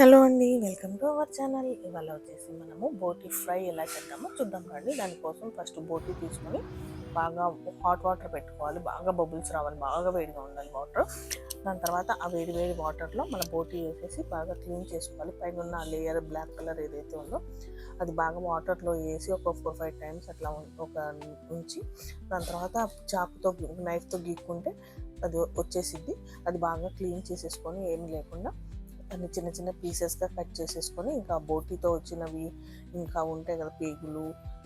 Hello అండి, welcome to our channel. ఇవాళ వచ్చేసి మనము బోటి ఫ్రై ఎలా చేద్దామో చూద్దాం రండి. దానికోసం ఫస్ట్ బోటి తీసుకొని బాగా హాట్ వాటర్ పెట్టుకోవాలి. బాగా బబుల్స్ రావాలి, బాగా వేడిగా ఉండాలి వాటర్. దాని తర్వాత ఆ వేడి వేడి వాటర్లో మన బోటి వేసేసి బాగా క్లీన్ చేసుకోవాలి. పైన ఉన్న లేయర్ బ్లాక్ కలర్ ఏదైతే ఉందో అది బాగా వాటర్లో వేసి ఒక 4-5 టైమ్స్ అట్లా ఉంచి దాని తర్వాత చాకుతో నైఫ్తో గీక్కుంటే అది వచ్చేసిద్ది. అది బాగా క్లీన్ చేసేసుకొని ఏమి లేకుండా అన్ని చిన్న చిన్న పీసెస్గా కట్ చేసేసుకొని ఇంకా బోటీతో వచ్చినవి ఇంకా ఉంటాయి కదా, పేగులు,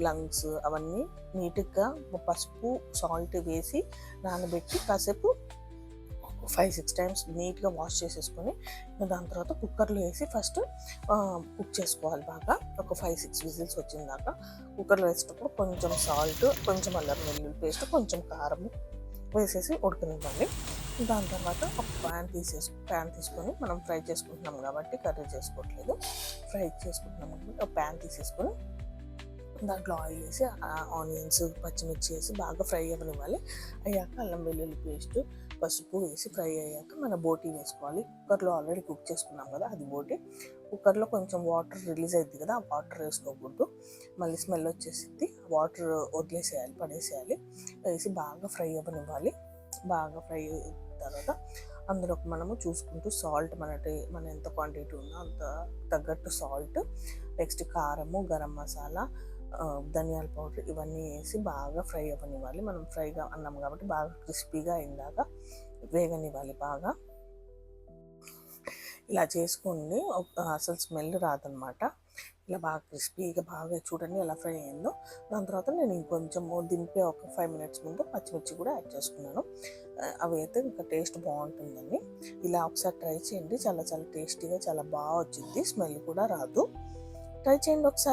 లంగ్స్, అవన్నీ నీట్గా పసుపు సాల్ట్ వేసి నానబెట్టి కాసేపు 5-6 టైమ్స్ నీట్గా వాష్ చేసేసుకొని దాని తర్వాత కుక్కర్లో వేసి ఫస్ట్ కుక్ చేసుకోవాలి. బాగా ఒక 5-6 విజిల్స్ వచ్చిన దాకా కుక్కర్లో వేసేటప్పుడు కొంచెం సాల్ట్, కొంచెం అల్లం వెల్లుల్లి పేస్ట్, కొంచెం కారం వేసేసి ఉడకనివ్వండి. దాని తర్వాత ఒక ప్యాన్ తీసుకొని మనం ఫ్రై చేసుకుంటున్నాం కాబట్టి కర్రీ చేసుకోవట్లేదు, ఫ్రై చేసుకుంటున్నాం కాబట్టి ఒక ప్యాన్ తీసేసుకొని దాంట్లో ఆయిల్ వేసి ఆనియన్స్, పచ్చిమిర్చి వేసి బాగా ఫ్రై అవ్వనివ్వాలి. అయ్యాక అల్లం వెల్లుల్లి పేస్ట్, పసుపు వేసి ఫ్రై అయ్యాక మన బోటీ వేసుకోవాలి. కుక్కర్లో ఆల్రెడీ కుక్ చేసుకున్నాం కదా, అది బోటీ. కుక్కర్లో కొంచెం వాటర్ రిలీజ్ అవుతుంది కదా, ఆ వాటర్ వేసుకోకూడదు, మళ్ళీ స్మెల్ వచ్చేసింది. వాటర్ వదిలేసేయాలి, పడేసేయాలి. వేసి బాగా ఫ్రై అవ్వనివ్వాలి. బాగా ఫ్రై అయిన తర్వాత అందులో మనము చూసుకుంటూ సాల్ట్ మన ఎంత క్వాంటిటీ ఉందో అంత తగ్గట్టు సాల్ట్, నెక్స్ట్ కారము, గరం మసాలా, ధనియాల పౌడర్ ఇవన్నీ వేసి బాగా ఫ్రై అవ్వనివ్వాలి. మనం ఫ్రైగా అన్నాం కాబట్టి బాగా క్రిస్పీగా అయిందాక వేగనివ్వాలి. బాగా ఇలా చేసుకోండి, అసలు స్మెల్ రాదనమాట. ఇలా బాగా క్రిస్పీగా బాగా చూడండి ఎలా ఫ్రై అయిందో. దాని తర్వాత నేను ఇంకొంచెం దింపే ఒక 5 మినిట్స్ ముందు పచ్చిమిర్చి కూడా యాడ్ చేసుకున్నాను. అవి అయితే ఇంకా టేస్ట్ బాగుంటుందండి. ఇలా ఒకసారి ట్రై చేయండి, చాలా చాలా టేస్టీగా చాలా బాగా వచ్చింది, స్మెల్ కూడా రాదు. ట్రై చేయండి ఒకసారి.